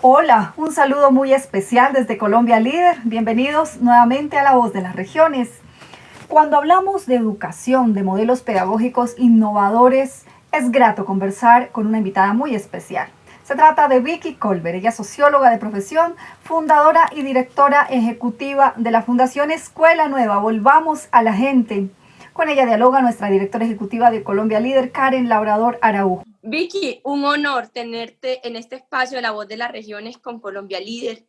Hola, un saludo muy especial desde Colombia Líder. Bienvenidos nuevamente a La Voz de las Regiones. Cuando hablamos de educación, de modelos pedagógicos innovadores, es grato conversar con una invitada muy especial. Se trata de Vicky Colbert, ella es socióloga de profesión, fundadora y directora ejecutiva de la Fundación Escuela Nueva. Volvamos a la gente. Con ella dialoga nuestra directora ejecutiva de Colombia Líder, Karen Labrador Araujo. Vicky, un honor tenerte en este espacio de La Voz de las Regiones con Colombia Líder.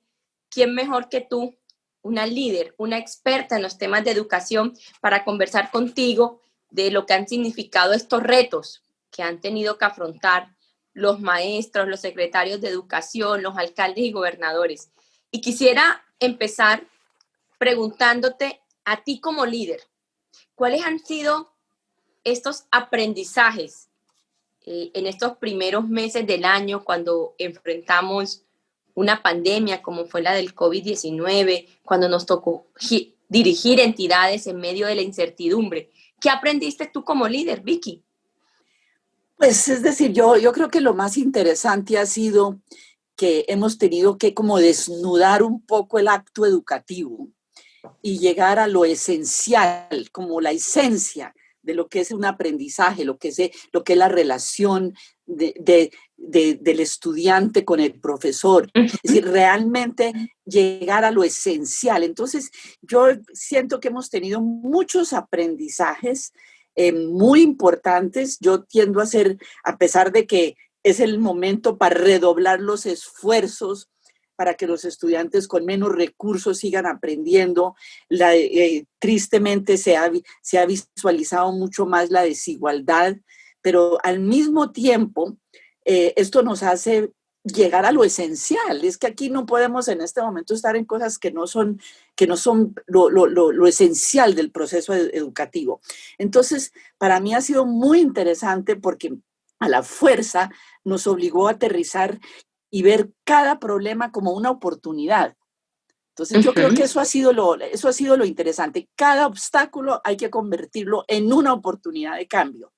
¿Quién mejor que tú, una líder, una experta en los temas de educación, para conversar contigo de lo que han significado estos retos que han tenido que afrontar los maestros, los secretarios de educación, los alcaldes y gobernadores? Y quisiera empezar preguntándote a ti como líder, ¿cuáles han sido estos aprendizajes en estos primeros meses del año, cuando enfrentamos una pandemia como fue la del COVID-19, cuando nos tocó dirigir entidades en medio de la incertidumbre? ¿Qué aprendiste tú como líder, Vicky? Pues es decir, yo creo que lo más interesante ha sido que hemos tenido que como desnudar un poco el acto educativo y llegar a lo esencial, como la esencia de lo que es un aprendizaje, lo que es la relación del estudiante con el profesor. Es decir, realmente llegar a lo esencial. Entonces, yo siento que hemos tenido muchos aprendizajes muy importantes. Yo tiendo a ser, a pesar de que es el momento para redoblar los esfuerzos para que los estudiantes con menos recursos sigan aprendiendo. Tristemente se ha visualizado mucho más la desigualdad, pero al mismo tiempo esto nos hace llegar a lo esencial. Es que aquí no podemos en este momento estar en cosas que no son lo esencial del proceso educativo. Entonces, para mí ha sido muy interesante porque a la fuerza nos obligó a aterrizar y ver cada problema como una oportunidad. Entonces, yo creo que eso ha sido lo interesante. Cada obstáculo hay que convertirlo en una oportunidad de cambio.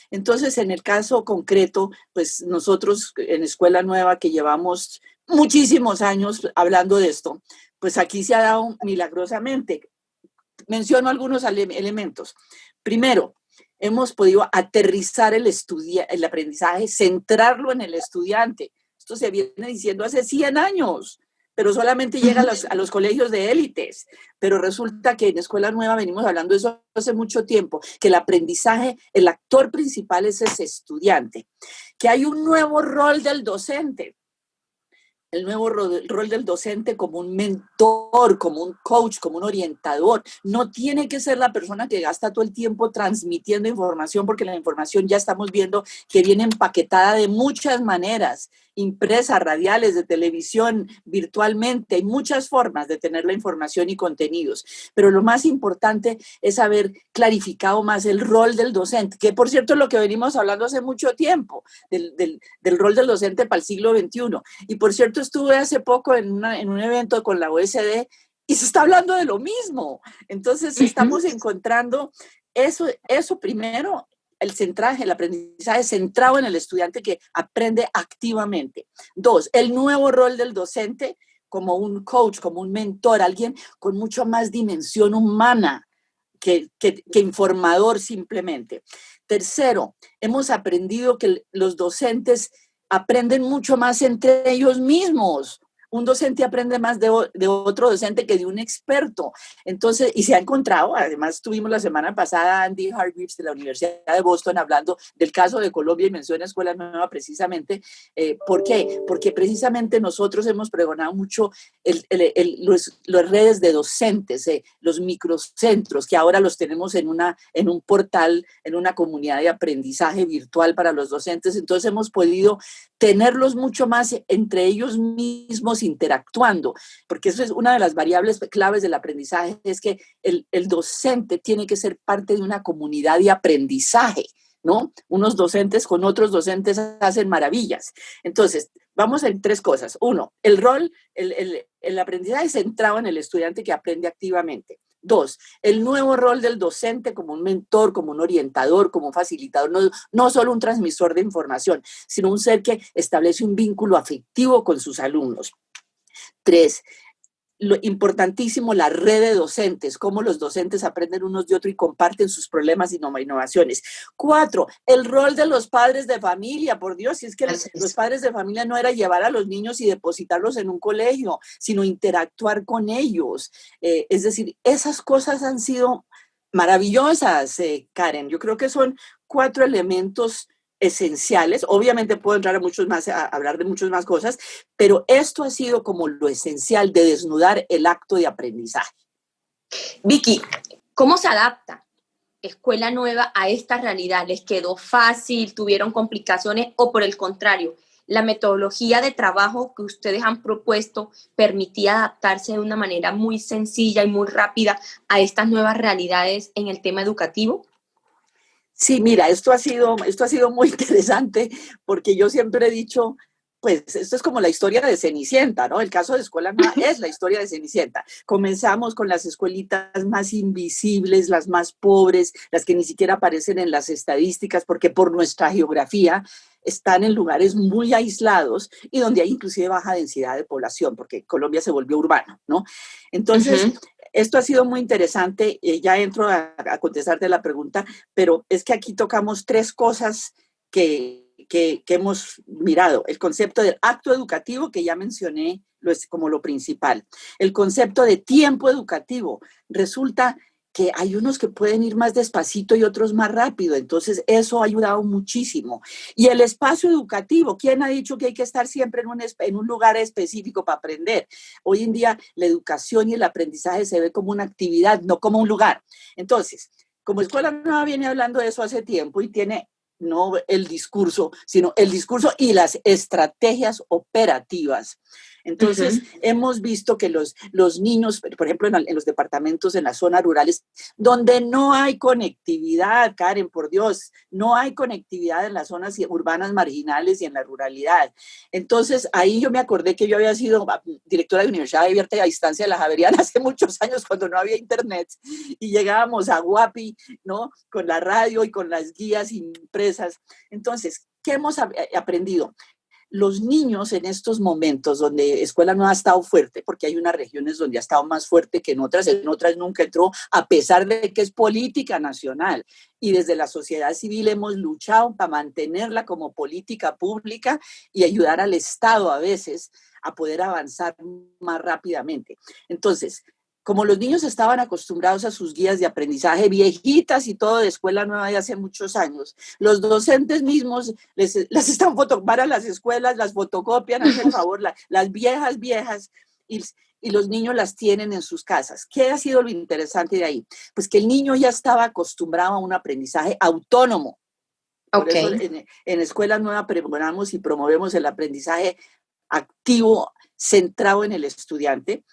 Entonces, en el caso concreto, pues nosotros en Escuela Nueva, que llevamos muchísimos años hablando de esto, pues aquí se ha dado milagrosamente. Menciono algunos elementos. Primero, hemos podido aterrizar el aprendizaje, centrarlo en el estudiante. Esto se viene diciendo hace 100 años, pero solamente llega a los colegios de élites. Pero resulta que en Escuela Nueva venimos hablando de eso hace mucho tiempo, que el aprendizaje, el actor principal es ese estudiante, que hay un nuevo rol del docente. El nuevo rol del docente como un mentor, como un coach, como un orientador. No tiene que ser la persona que gasta todo el tiempo transmitiendo información, porque la información ya estamos viendo que viene empaquetada de muchas maneras, impresa, radiales, de televisión, virtualmente. Hay muchas formas de tener la información y contenidos. Pero lo más importante es haber clarificado más el rol del docente, que por cierto es lo que venimos hablando hace mucho tiempo, del rol del docente para el siglo XXI. Y por cierto, estuve hace poco en un evento con la OSD y se está hablando de lo mismo. Entonces, estamos encontrando eso primero, el aprendizaje centrado en el estudiante que aprende activamente. 2, el nuevo rol del docente como un coach, como un mentor, alguien con mucho más dimensión humana que informador simplemente. Tercero, hemos aprendido que los docentes aprenden mucho más entre ellos mismos. Un docente aprende más de otro docente que de un experto. Entonces, y se ha encontrado, además tuvimos la semana pasada a Andy Hargreaves de la Universidad de Boston hablando del caso de Colombia y menciona Escuela Nueva precisamente. ¿Por qué? Porque precisamente nosotros hemos pregonado mucho las redes de docentes, los microcentros, que ahora los tenemos en un portal, en una comunidad de aprendizaje virtual para los docentes. Entonces hemos podido tenerlos mucho más entre ellos mismos interactuando, porque eso es una de las variables claves del aprendizaje, es que el docente tiene que ser parte de una comunidad de aprendizaje, ¿no? Unos docentes con otros docentes hacen maravillas. Entonces, vamos en 3 cosas. 1, el rol, el aprendizaje centrado en el estudiante que aprende activamente. Dos, el nuevo rol del docente como un mentor, como un orientador, como un facilitador, no solo un transmisor de información, sino un ser que establece un vínculo afectivo con sus alumnos. Tres, lo importantísimo, la red de docentes, cómo los docentes aprenden unos de otros y comparten sus problemas y innovaciones. Cuatro, el rol de los padres de familia, por Dios, si es que los padres de familia no era llevar a los niños y depositarlos en un colegio, sino interactuar con ellos. Es decir, esas cosas han sido maravillosas, Karen. Yo creo que son 4 elementos esenciales. Obviamente puedo entrar a hablar de muchas más cosas, pero esto ha sido como lo esencial de desnudar el acto de aprendizaje. Vicky, ¿cómo se adapta Escuela Nueva a esta realidad? ¿Les quedó fácil? ¿Tuvieron complicaciones? ¿O por el contrario, la metodología de trabajo que ustedes han propuesto permitía adaptarse de una manera muy sencilla y muy rápida a estas nuevas realidades en el tema educativo? Sí, mira, esto ha sido muy interesante porque yo siempre he dicho, pues esto es como la historia de Cenicienta, ¿no? El caso de Escuela Nueva es la historia de Cenicienta. Comenzamos con las escuelitas más invisibles, las más pobres, las que ni siquiera aparecen en las estadísticas porque por nuestra geografía están en lugares muy aislados y donde hay inclusive baja densidad de población porque Colombia se volvió urbano, ¿no? Entonces, esto ha sido muy interesante, ya entro a contestarte la pregunta, pero es que aquí tocamos 3 cosas que hemos mirado. El concepto del acto educativo, que ya mencioné como lo principal. El concepto de tiempo educativo. Resulta que hay unos que pueden ir más despacito y otros más rápido, entonces eso ha ayudado muchísimo. Y el espacio educativo, ¿quién ha dicho que hay que estar siempre en un lugar específico para aprender? Hoy en día la educación y el aprendizaje se ve como una actividad, no como un lugar. Entonces, como Escuela Nueva viene hablando de eso hace tiempo y tiene no el discurso, sino el discurso y las estrategias operativas. Entonces, hemos visto que los niños, por ejemplo, en los departamentos, en las zonas rurales, donde no hay conectividad, Karen, por Dios, no hay conectividad en las zonas urbanas marginales y en la ruralidad. Entonces, ahí yo me acordé que yo había sido directora de Universidad Abierta y a Distancia de la Javeriana hace muchos años cuando no había internet y llegábamos a Guapi, ¿no? Con la radio y con las guías impresas. Entonces, ¿qué hemos aprendido? Los niños en estos momentos donde Escuela no ha estado fuerte, porque hay unas regiones donde ha estado más fuerte que en otras nunca entró, a pesar de que es política nacional. Y desde la sociedad civil hemos luchado para mantenerla como política pública y ayudar al Estado a veces a poder avanzar más rápidamente. Entonces, como los niños estaban acostumbrados a sus guías de aprendizaje viejitas y todo de Escuela Nueva de hace muchos años, los docentes mismos las están van a las escuelas, las fotocopian, hacen el favor, las viejas, y los niños las tienen en sus casas. ¿Qué ha sido lo interesante de ahí? Pues que el niño ya estaba acostumbrado a un aprendizaje autónomo. Por eso en Escuela Nueva pregonamos y promovemos el aprendizaje activo centrado en el estudiante.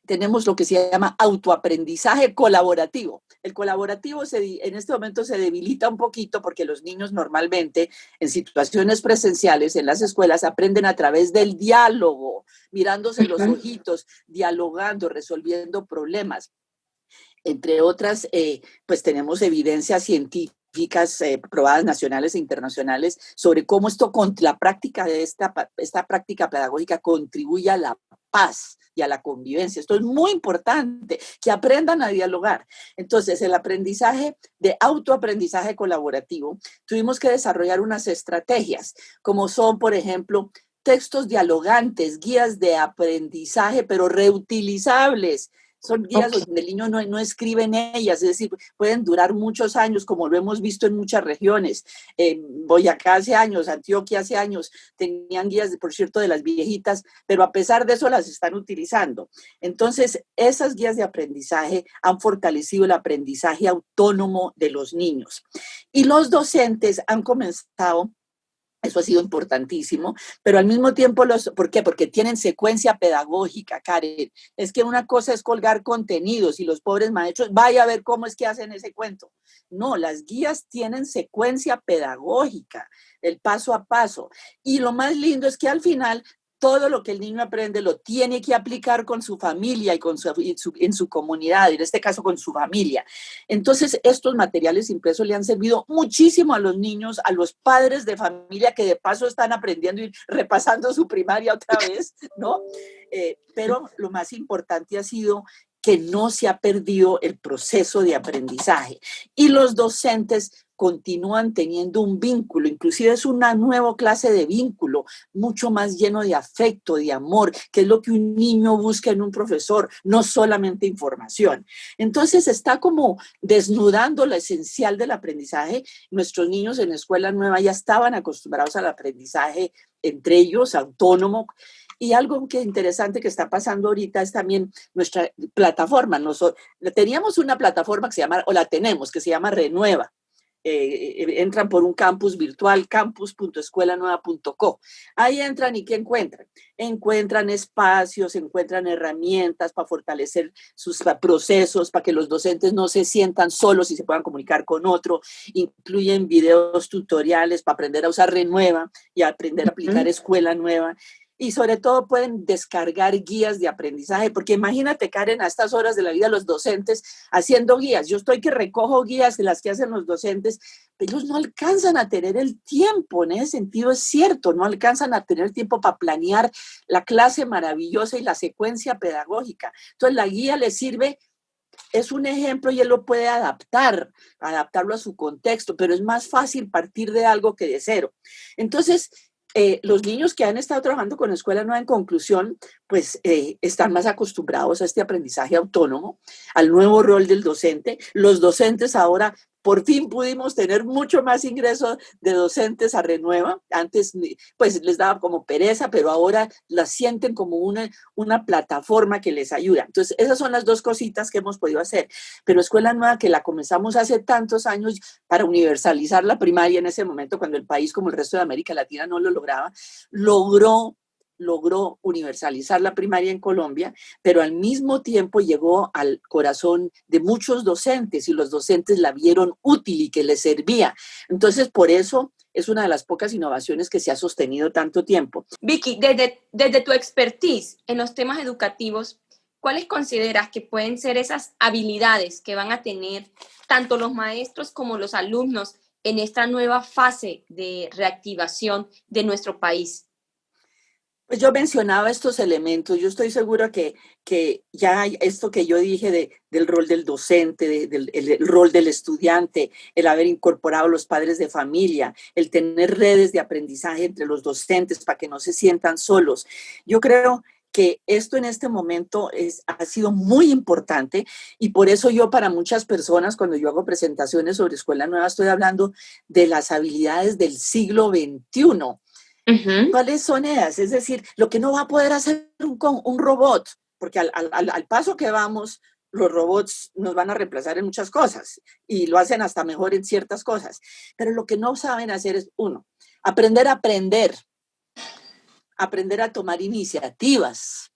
Tenemos lo que se llama autoaprendizaje colaborativo. El colaborativo en este momento se debilita un poquito porque los niños normalmente en situaciones presenciales en las escuelas aprenden a través del diálogo, mirándose los ojitos, dialogando, resolviendo problemas. Entre otras, pues tenemos evidencias científicas probadas nacionales e internacionales sobre cómo esto con la práctica de esta práctica pedagógica contribuye a la paz y a la convivencia. Esto es muy importante, que aprendan a dialogar. Entonces, el aprendizaje de autoaprendizaje colaborativo, tuvimos que desarrollar unas estrategias, como son, por ejemplo, textos dialogantes, guías de aprendizaje, pero reutilizables. Son guías donde el niño no escribe en ellas, es decir, pueden durar muchos años, como lo hemos visto en muchas regiones. Boyacá hace años, Antioquia hace años, tenían guías, por cierto, de las viejitas, pero a pesar de eso las están utilizando. Entonces, esas guías de aprendizaje han fortalecido el aprendizaje autónomo de los niños. Y los docentes han comenzado. Eso ha sido importantísimo, pero al mismo tiempo, ¿por qué? Porque tienen secuencia pedagógica, Karen. Es que una cosa es colgar contenidos y los pobres maestros, vaya a ver cómo es que hacen ese cuento. No, las guías tienen secuencia pedagógica, el paso a paso. Y lo más lindo es que al final todo lo que el niño aprende lo tiene que aplicar con su familia y en su comunidad, en este caso con su familia. Entonces, estos materiales impresos le han servido muchísimo a los niños, a los padres de familia que de paso están aprendiendo y repasando su primaria otra vez, ¿no? Pero lo más importante ha sido que no se ha perdido el proceso de aprendizaje y los docentes continúan teniendo un vínculo, inclusive es una nueva clase de vínculo, mucho más lleno de afecto, de amor, que es lo que un niño busca en un profesor, no solamente información. Entonces está como desnudando lo esencial del aprendizaje. Nuestros niños en Escuela Nueva ya estaban acostumbrados al aprendizaje entre ellos, autónomo. Y algo que interesante que está pasando ahorita es también nuestra plataforma. Nosotros teníamos una plataforma que se llama, o la tenemos, que se llama Renueva. Entran por un campus virtual, campus.escuelanueva.co. Ahí entran y ¿qué encuentran? Encuentran espacios, encuentran herramientas para fortalecer sus procesos, para que los docentes no se sientan solos y se puedan comunicar con otro. Incluyen videos tutoriales para aprender a usar Renueva y aprender a aplicar Escuela Nueva. Y sobre todo pueden descargar guías de aprendizaje, porque imagínate, Karen, a estas horas de la vida los docentes haciendo guías. Yo estoy que recojo guías de las que hacen los docentes, pero ellos no alcanzan a tener el tiempo, en ese sentido es cierto, no alcanzan a tener tiempo para planear la clase maravillosa y la secuencia pedagógica. Entonces la guía les sirve, es un ejemplo y él lo puede adaptarlo a su contexto, pero es más fácil partir de algo que de cero. Entonces, los niños que han estado trabajando con Escuela Nueva en conclusión, pues están más acostumbrados a este aprendizaje autónomo, al nuevo rol del docente. Los docentes ahora, por fin pudimos tener mucho más ingreso de docentes a Renueva. Antes, pues les daba como pereza, pero ahora la sienten como una plataforma que les ayuda. Entonces, esas son las dos cositas que hemos podido hacer. Pero Escuela Nueva, que la comenzamos hace tantos años para universalizar la primaria en ese momento, cuando el país, como el resto de América Latina, no lo lograba, logró universalizar la primaria en Colombia, pero al mismo tiempo llegó al corazón de muchos docentes y los docentes la vieron útil y que les servía. Entonces, por eso es una de las pocas innovaciones que se ha sostenido tanto tiempo. Vicky, desde tu expertise en los temas educativos, ¿cuáles consideras que pueden ser esas habilidades que van a tener tanto los maestros como los alumnos en esta nueva fase de reactivación de nuestro país? Pues yo mencionaba estos elementos, yo estoy segura que ya esto que yo dije del rol del docente, el rol del estudiante, el haber incorporado a los padres de familia, el tener redes de aprendizaje entre los docentes para que no se sientan solos. Yo creo que esto en este momento ha sido muy importante y por eso yo para muchas personas cuando yo hago presentaciones sobre Escuela Nueva estoy hablando de las habilidades del siglo XXI. ¿Cuáles son ellas? Es decir, lo que no va a poder hacer un robot, porque al paso que vamos, los robots nos van a reemplazar en muchas cosas y lo hacen hasta mejor en ciertas cosas. Pero lo que no saben hacer es, uno, aprender a tomar iniciativas,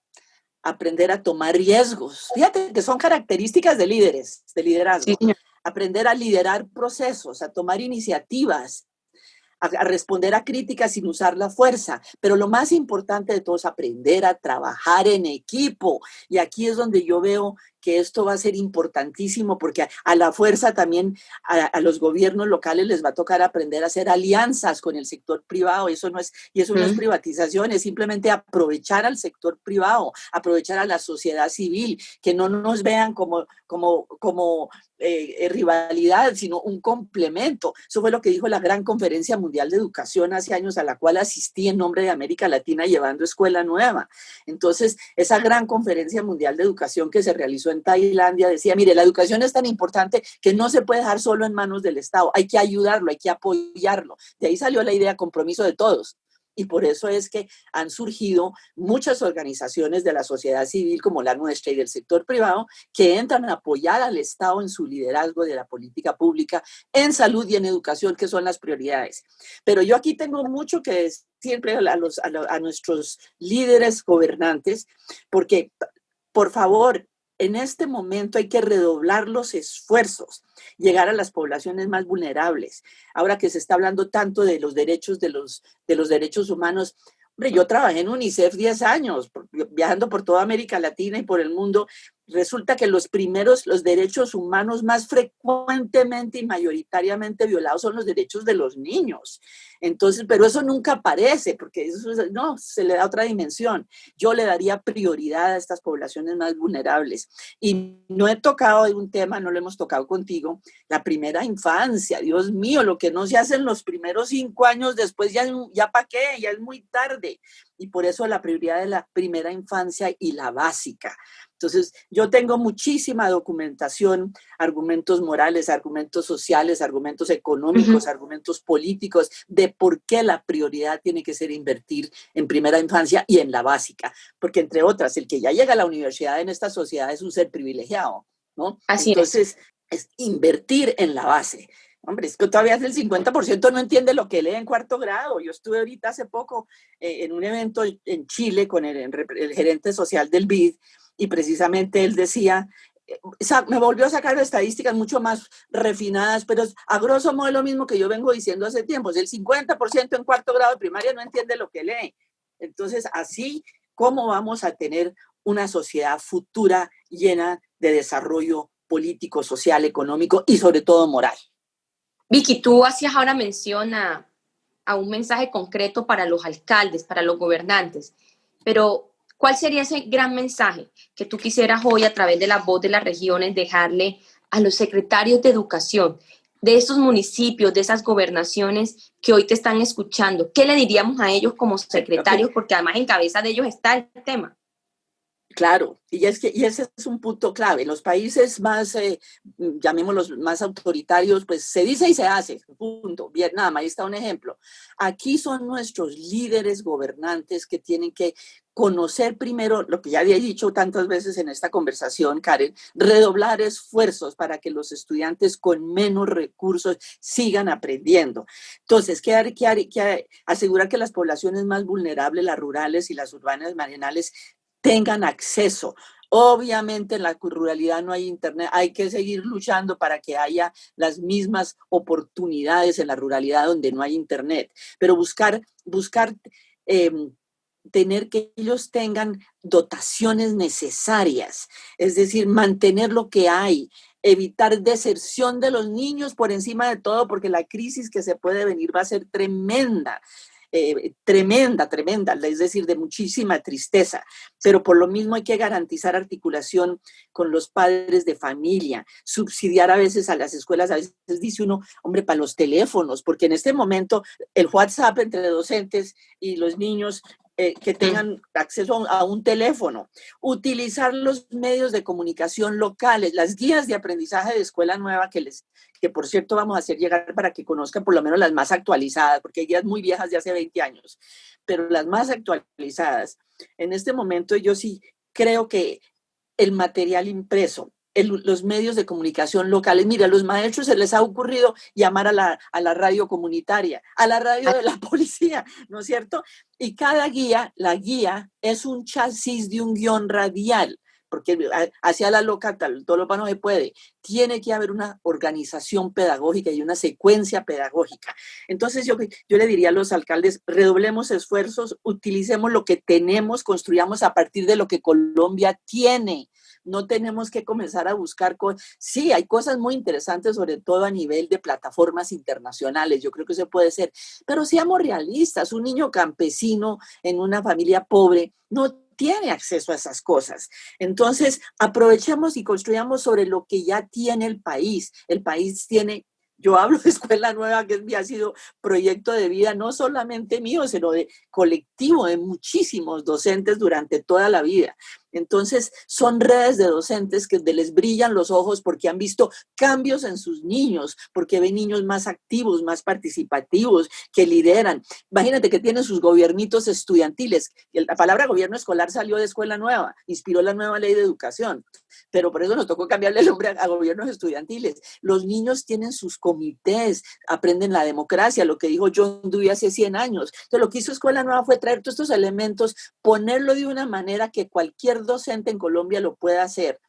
aprender a tomar riesgos. Fíjate que son características de líderes, de liderazgo. Sí. Aprender a liderar procesos, a tomar iniciativas, a responder a críticas sin usar la fuerza, pero lo más importante de todo es aprender a trabajar en equipo. Y aquí es donde yo veo que esto va a ser importantísimo porque a la fuerza también a los gobiernos locales les va a tocar aprender a hacer alianzas con el sector privado. Eso no es privatización, es simplemente aprovechar al sector privado, aprovechar a la sociedad civil, que no nos vean como rivalidad, sino un complemento. Eso fue lo que dijo la Gran Conferencia Mundial de Educación hace años, a la cual asistí en nombre de América Latina llevando Escuela Nueva. Entonces, esa Gran Conferencia Mundial de Educación que se realizó en Tailandia decía, mire, la educación es tan importante que no se puede dejar solo en manos del Estado, hay que ayudarlo, hay que apoyarlo. De ahí salió la idea de compromiso de todos. Y por eso es que han surgido muchas organizaciones de la sociedad civil como la nuestra y del sector privado que entran a apoyar al Estado en su liderazgo de la política pública en salud y en educación, que son las prioridades. Pero yo aquí tengo mucho que decir siempre a nuestros líderes gobernantes, porque, por favor, en este momento hay que redoblar los esfuerzos, llegar a las poblaciones más vulnerables. Ahora que se está hablando tanto de los derechos de los derechos humanos, Hombre, yo trabajé en UNICEF 10 años, viajando por toda América Latina y por el mundo. Resulta que los derechos humanos más frecuentemente y mayoritariamente violados son los derechos de los niños. Entonces, pero eso nunca aparece, porque eso no, se le da otra dimensión. Yo le daría prioridad a estas poblaciones más vulnerables. Y no he tocado un tema, no lo hemos tocado contigo, la primera infancia. Dios mío, lo que no se hace en los primeros 5 años, después ya para qué, ya es muy tarde. Y por eso la prioridad de la primera infancia y la básica. Entonces, yo tengo muchísima documentación, argumentos morales, argumentos sociales, argumentos económicos, argumentos políticos, de por qué la prioridad tiene que ser invertir en primera infancia y en la básica. Porque, entre otras, el que ya llega a la universidad en esta sociedad es un ser privilegiado, ¿no? Así Entonces, es invertir en la base. Hombre, es que todavía el 50% no entiende lo que lee en 4º grado. Yo estuve ahorita hace poco en un evento en Chile con el gerente social del BID, y precisamente él decía, me volvió a sacar estadísticas mucho más refinadas, pero a grosso modo es lo mismo que yo vengo diciendo hace tiempo. El 50% en 4º grado de primaria no entiende lo que lee. Entonces, así, ¿cómo vamos a tener una sociedad futura llena de desarrollo político, social, económico y sobre todo moral? Vicky, tú hacías ahora mención a un mensaje concreto para los alcaldes, para los gobernantes, pero ¿cuál sería ese gran mensaje que tú quisieras hoy a través de la voz de las regiones dejarle a los secretarios de educación de esos municipios, de esas gobernaciones que hoy te están escuchando? ¿Qué le diríamos a ellos como secretarios? Porque además en cabeza de ellos está el tema. Claro, y ese es un punto clave. Los países más, llamémoslos más autoritarios, pues se dice y se hace, punto. Vietnam, ahí está un ejemplo. Aquí son nuestros líderes gobernantes que tienen que conocer primero, lo que ya había dicho tantas veces en esta conversación, Karen, redoblar esfuerzos para que los estudiantes con menos recursos sigan aprendiendo. Entonces, ¿qué asegurar que las poblaciones más vulnerables, las rurales y las urbanas marginales, tengan acceso? Obviamente en la ruralidad no hay internet, hay que seguir luchando para que haya las mismas oportunidades en la ruralidad donde no hay internet, pero buscar tener que ellos tengan dotaciones necesarias, es decir, mantener lo que hay, evitar deserción de los niños por encima de todo, porque la crisis que se puede venir va a ser tremenda. Tremenda, es decir, de muchísima tristeza, pero por lo mismo hay que garantizar articulación con los padres de familia, subsidiar a veces a las escuelas, a veces dice uno, hombre, para los teléfonos, porque en este momento el WhatsApp entre docentes y los niños que tengan acceso a un teléfono, utilizar los medios de comunicación locales, las guías de aprendizaje de Escuela Nueva que por cierto vamos a hacer llegar para que conozcan por lo menos las más actualizadas, porque hay guías muy viejas de hace 20 años, pero las más actualizadas. En este momento yo sí creo que el material impreso, los medios de comunicación locales. Mira, a los maestros se les ha ocurrido llamar a la radio comunitaria, a la radio de la policía, ¿no es cierto? Y la guía es un chasis de un guión radial, porque hacia la loca todo lo no se puede. Tiene que haber una organización pedagógica y una secuencia pedagógica. Entonces yo le diría a los alcaldes, redoblemos esfuerzos, utilicemos lo que tenemos, construyamos a partir de lo que Colombia tiene. No tenemos que comenzar a buscar cosas. Sí, hay cosas muy interesantes, sobre todo a nivel de plataformas internacionales. Yo creo que eso puede ser. Pero seamos realistas. Un niño campesino en una familia pobre no tiene acceso a esas cosas. Entonces, aprovechemos y construyamos sobre lo que ya tiene el país. El país tiene... Yo hablo de Escuela Nueva, que ha sido proyecto de vida no solamente mío, sino de colectivo, de muchísimos docentes durante toda la vida. Entonces, son redes de docentes que les brillan los ojos porque han visto cambios en sus niños, porque ven niños más activos, más participativos, que lideran. Imagínate que tienen sus gobiernitos estudiantiles. La palabra gobierno escolar salió de Escuela Nueva, inspiró la nueva ley de educación, pero por eso nos tocó cambiarle el nombre a gobiernos estudiantiles. Los niños tienen sus comités, aprenden la democracia, lo que dijo John Dewey hace 100 años. Entonces, lo que hizo Escuela Nueva fue traer todos estos elementos, ponerlo de una manera que cualquier docente en Colombia lo pueda hacer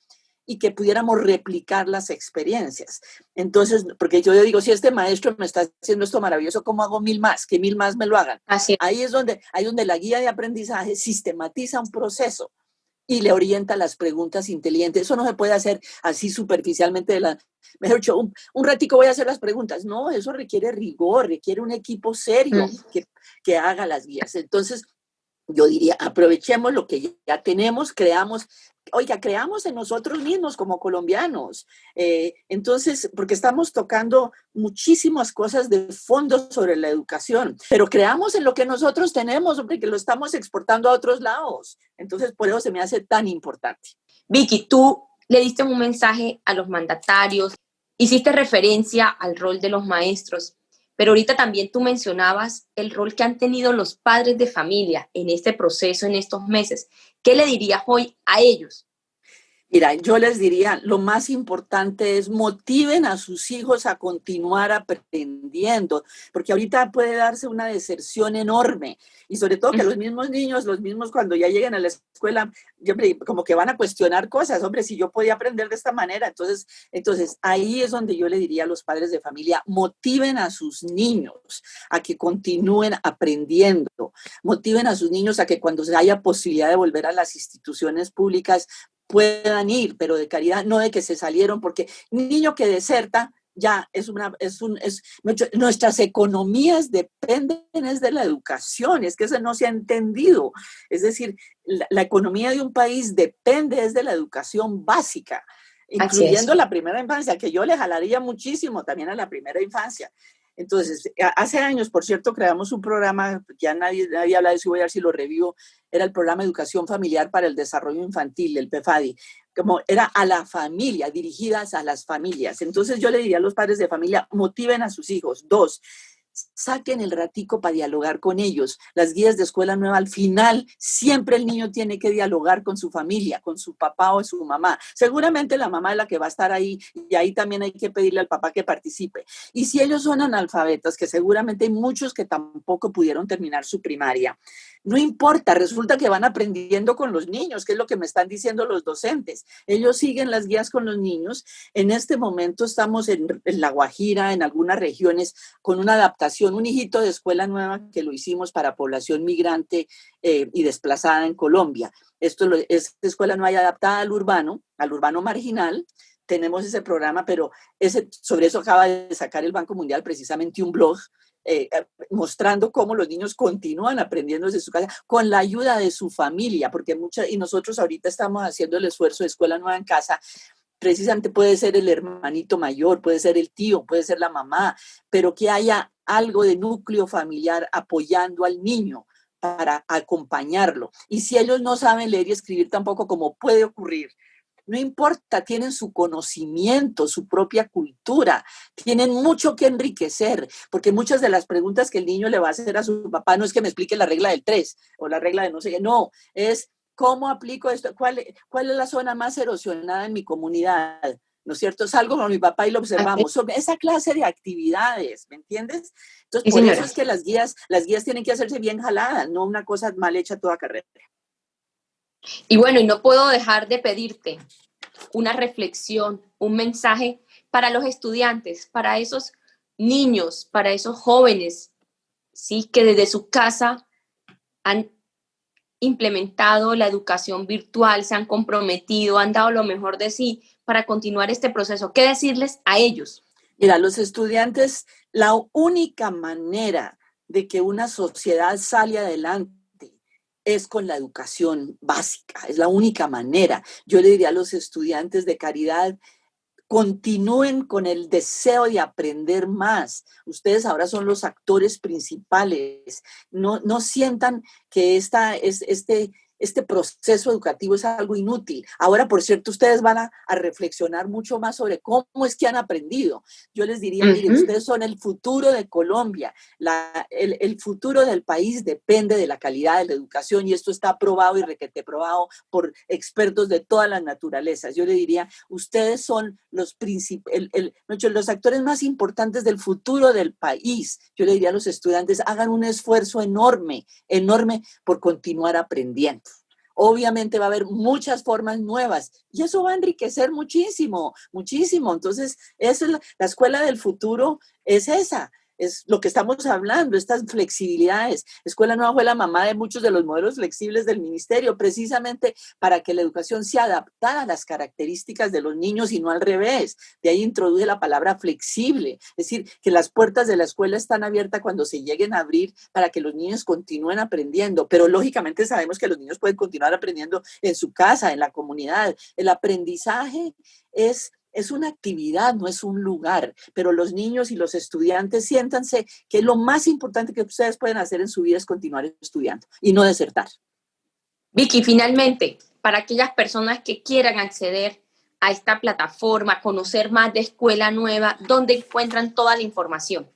y que pudiéramos replicar las experiencias. Entonces, porque yo digo, si este maestro me está haciendo esto maravilloso, ¿cómo hago 1000 más? Que 1000 más me lo hagan. Así es. Ahí es donde la guía de aprendizaje sistematiza un proceso y le orienta las preguntas inteligentes. Eso no se puede hacer así superficialmente mejor dicho, un ratico voy a hacer las preguntas. No, eso requiere rigor, requiere un equipo serio que haga las guías. Entonces, yo diría, aprovechemos lo que ya tenemos, creamos en nosotros mismos como colombianos. Entonces, porque estamos tocando muchísimas cosas de fondo sobre la educación, pero creamos en lo que nosotros tenemos, hombre, que lo estamos exportando a otros lados. Entonces, por eso se me hace tan importante. Vicky, tú le diste un mensaje a los mandatarios, hiciste referencia al rol de los maestros, pero ahorita también tú mencionabas el rol que han tenido los padres de familia en este proceso, en estos meses. ¿Qué le dirías hoy a ellos? Mira, yo les diría, lo más importante es motiven a sus hijos a continuar aprendiendo, porque ahorita puede darse una deserción enorme y sobre todo que los mismos niños, los mismos cuando ya lleguen a la escuela, como que van a cuestionar cosas, hombre, si yo podía aprender de esta manera, entonces ahí es donde yo le diría a los padres de familia, motiven a sus niños a que continúen aprendiendo, motiven a sus niños a que cuando haya posibilidad de volver a las instituciones públicas, puedan ir, pero de caridad, no de que se salieron, porque un niño que deserta ya nuestras economías dependen es de la educación, es que eso no se ha entendido. Es decir, la economía de un país depende es de la educación básica, incluyendo la primera infancia, que yo le jalaría muchísimo también a la primera infancia. Entonces, hace años, por cierto, creamos un programa, ya nadie habla de eso, voy a ver si lo revivo, era el programa Educación Familiar para el Desarrollo Infantil, el PEFADI, como era a la familia, dirigidas a las familias. Entonces yo le diría a los padres de familia, motiven a sus hijos. 2, saquen el ratico para dialogar con ellos. Las guías de Escuela Nueva, al final, siempre el niño tiene que dialogar con su familia, con su papá o su mamá. Seguramente la mamá es la que va a estar ahí y ahí también hay que pedirle al papá que participe. Y si ellos son analfabetas, que seguramente hay muchos que tampoco pudieron terminar su primaria, no importa, resulta que van aprendiendo con los niños, que es lo que me están diciendo los docentes. Ellos siguen las guías con los niños. En este momento estamos en La Guajira, en algunas regiones, con una adaptación, un hijito de Escuela Nueva que lo hicimos para población migrante y desplazada en Colombia. Esta escuela nueva adaptada al urbano marginal. Tenemos ese programa, pero sobre eso acaba de sacar el Banco Mundial precisamente un blog mostrando cómo los niños continúan aprendiendo desde su casa con la ayuda de su familia, porque y nosotros ahorita estamos haciendo el esfuerzo de Escuela Nueva en Casa. Precisamente puede ser el hermanito mayor, puede ser el tío, puede ser la mamá, pero que haya algo de núcleo familiar apoyando al niño para acompañarlo. Y si ellos no saben leer y escribir tampoco, como puede ocurrir, no importa, tienen su conocimiento, su propia cultura, tienen mucho que enriquecer, porque muchas de las preguntas que el niño le va a hacer a su papá no es que me explique la regla del 3 o la regla de no sé qué, no, es cómo aplico esto, cuál es la zona más erosionada en mi comunidad, ¿no es cierto? Salgo con mi papá y lo observamos, sobre esa clase de actividades, ¿me entiendes? Entonces, por eso es que las guías tienen que hacerse bien jaladas, no una cosa mal hecha toda carrera. Y bueno, y no puedo dejar de pedirte una reflexión, un mensaje para los estudiantes, para esos niños, para esos jóvenes, ¿sí? Que desde su casa han implementado la educación virtual, se han comprometido, han dado lo mejor de sí para continuar este proceso. ¿Qué decirles a ellos? Mira, los estudiantes, la única manera de que una sociedad sale adelante es con la educación básica, es la única manera. Yo le diría a los estudiantes de caridad, continúen con el deseo de aprender más. Ustedes ahora son los actores principales. No sientan que este proceso educativo es algo inútil. Ahora, por cierto, ustedes van a reflexionar mucho más sobre cómo es que han aprendido. Yo les diría, miren, ustedes son el futuro de Colombia. El futuro del país depende de la calidad de la educación y esto está probado y requete probado por expertos de todas las naturalezas. Yo le diría, ustedes son los actores más importantes del futuro del país. Yo le diría a los estudiantes, hagan un esfuerzo enorme por continuar aprendiendo. obviamente va a haber muchas formas nuevas y eso va a enriquecer muchísimo, muchísimo. Entonces, esa es la escuela del futuro, es esa. Es lo que estamos hablando, estas flexibilidades. Escuela Nueva fue la mamá de muchos de los modelos flexibles del ministerio, precisamente para que la educación sea adaptada a las características de los niños y no al revés. De ahí introduce la palabra flexible, es decir, que las puertas de la escuela están abiertas cuando se lleguen a abrir para que los niños continúen aprendiendo, pero lógicamente sabemos que los niños pueden continuar aprendiendo en su casa, en la comunidad. El aprendizaje es una actividad, no es un lugar, pero los niños y los estudiantes siéntanse que lo más importante que ustedes pueden hacer en su vida es continuar estudiando y no desertar. Vicky, finalmente, para aquellas personas que quieran acceder a esta plataforma, conocer más de Escuela Nueva, ¿dónde encuentran toda la información?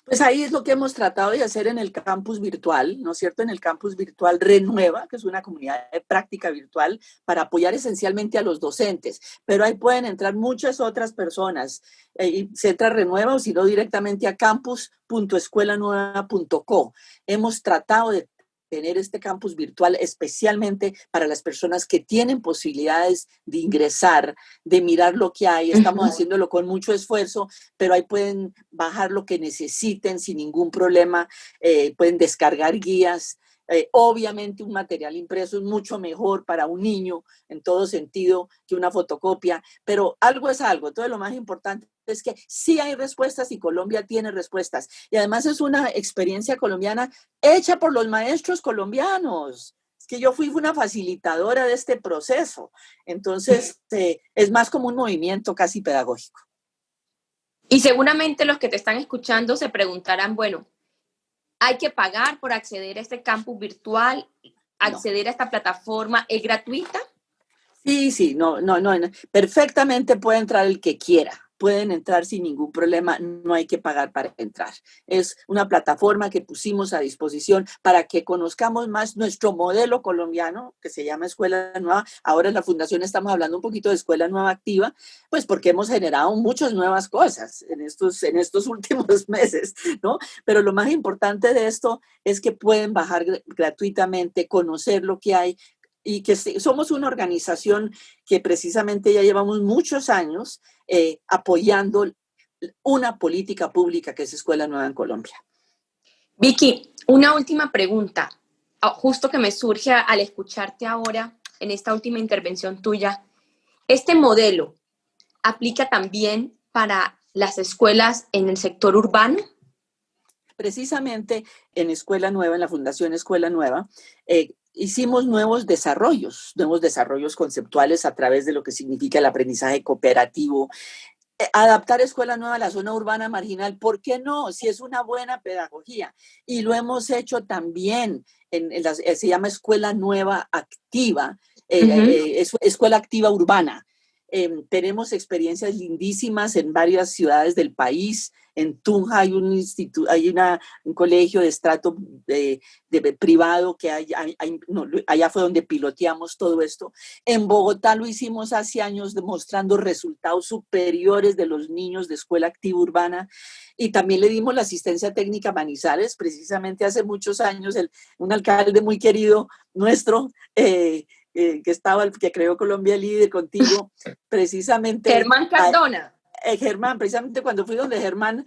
Pues ahí es lo que hemos tratado de hacer en el campus virtual, ¿no es cierto? En el campus virtual Renueva, que es una comunidad de práctica virtual para apoyar esencialmente a los docentes, pero ahí pueden entrar muchas otras personas. Y se entra a Renueva o si no directamente a campus.escuelanueva.co. Hemos tratado de tener este campus virtual especialmente para las personas que tienen posibilidades de ingresar, de mirar lo que hay. Estamos haciéndolo con mucho esfuerzo, pero ahí pueden bajar lo que necesiten sin ningún problema, pueden descargar guías. Obviamente un material impreso es mucho mejor para un niño en todo sentido que una fotocopia, pero algo es algo. Entonces lo más importante es que sí hay respuestas y Colombia tiene respuestas. Y además es una experiencia colombiana hecha por los maestros colombianos. Es que yo fui una facilitadora de este proceso. Entonces es más como un movimiento casi pedagógico. Y seguramente los que te están escuchando se preguntarán, bueno, ¿hay que pagar por acceder a este campus virtual? ¿Acceder a esta plataforma es gratuita? Sí, no, perfectamente puede entrar el que quiera. Pueden entrar sin ningún problema, no hay que pagar para entrar. Es una plataforma que pusimos a disposición para que conozcamos más nuestro modelo colombiano, que se llama Escuela Nueva. Ahora en la Fundación estamos hablando un poquito de Escuela Nueva Activa, pues porque hemos generado muchas nuevas cosas en estos últimos meses, ¿no? Pero lo más importante de esto es que pueden bajar gratuitamente, conocer lo que hay, y que somos una organización que precisamente ya llevamos muchos años apoyando una política pública que es Escuela Nueva en Colombia. Vicky, una última pregunta, justo que me surge al escucharte ahora en esta última intervención tuya. ¿Este modelo aplica también para las escuelas en el sector urbano? Precisamente en Escuela Nueva, en la Fundación Escuela Nueva, hicimos nuevos desarrollos conceptuales a través de lo que significa el aprendizaje cooperativo. Adaptar Escuela Nueva a la zona urbana marginal, ¿por qué no? Si es una buena pedagogía. Y lo hemos hecho también, se llama Escuela Nueva Activa, Escuela Activa Urbana. Tenemos experiencias lindísimas en varias ciudades del país. En Tunja hay un colegio de estrato privado que allá fue donde piloteamos todo esto. En Bogotá lo hicimos hace años demostrando resultados superiores de los niños de Escuela Activa Urbana. Y también le dimos la asistencia técnica a Manizales, precisamente hace muchos años, un alcalde muy querido nuestro, que creó Colombia Líder contigo, precisamente. Germán Cardona. Germán, precisamente cuando fui donde Germán,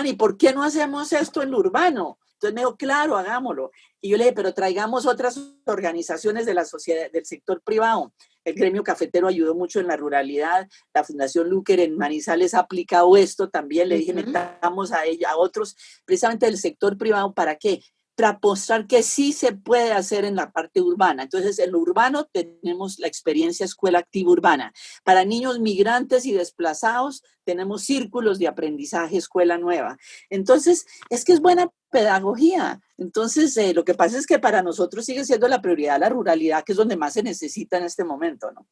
¿y por qué no hacemos esto en lo urbano? Entonces me dijo, claro, hagámoslo. Y yo le dije, pero traigamos otras organizaciones de la sociedad, del sector privado. El gremio cafetero ayudó mucho en la ruralidad. La Fundación Luker en Manizales ha aplicado esto también. Le dije, metamos a otros, precisamente del sector privado, ¿para qué? Para mostrar que sí se puede hacer en la parte urbana. Entonces, en lo urbano tenemos la experiencia Escuela Activa Urbana. Para niños migrantes y desplazados tenemos círculos de aprendizaje Escuela Nueva. Entonces, es que es buena pedagogía. Entonces, lo que pasa es que para nosotros sigue siendo la prioridad la ruralidad, que es donde más se necesita en este momento, ¿no?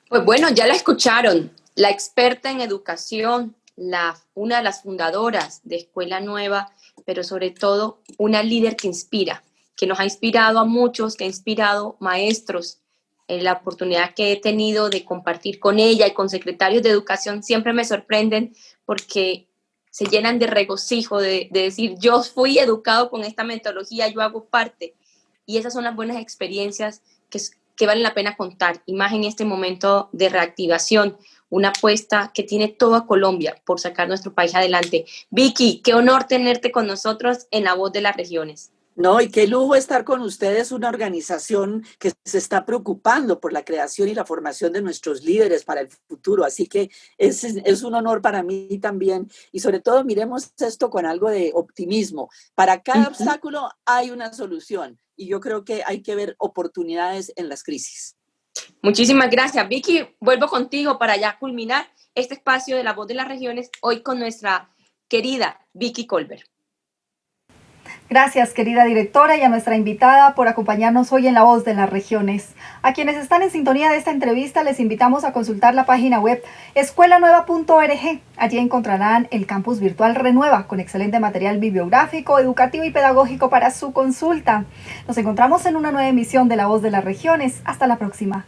Pues bueno, ya la escucharon. La experta en educación, una de las fundadoras de Escuela Nueva, pero sobre todo una líder que inspira, que nos ha inspirado a muchos, que ha inspirado maestros. En la oportunidad que he tenido de compartir con ella y con secretarios de educación siempre me sorprenden porque se llenan de regocijo, de decir, yo fui educado con esta metodología, yo hago parte. Y esas son las buenas experiencias que valen la pena contar, y más en este momento de reactivación, una apuesta que tiene toda Colombia por sacar nuestro país adelante. Vicky, qué honor tenerte con nosotros en La Voz de las Regiones. No, y qué lujo estar con ustedes, una organización que se está preocupando por la creación y la formación de nuestros líderes para el futuro. Así que es un honor para mí también. Y sobre todo, miremos esto con algo de optimismo. Para cada obstáculo hay una solución. Y yo creo que hay que ver oportunidades en las crisis. Muchísimas gracias, Vicky. Vuelvo contigo para ya culminar este espacio de La Voz de las Regiones, hoy con nuestra querida Vicky Colbert. Gracias, querida directora, y a nuestra invitada por acompañarnos hoy en La Voz de las Regiones. A quienes están en sintonía de esta entrevista, les invitamos a consultar la página web escuelanueva.org. Allí encontrarán el campus virtual Renueva, con excelente material bibliográfico, educativo y pedagógico para su consulta. Nos encontramos en una nueva emisión de La Voz de las Regiones. Hasta la próxima.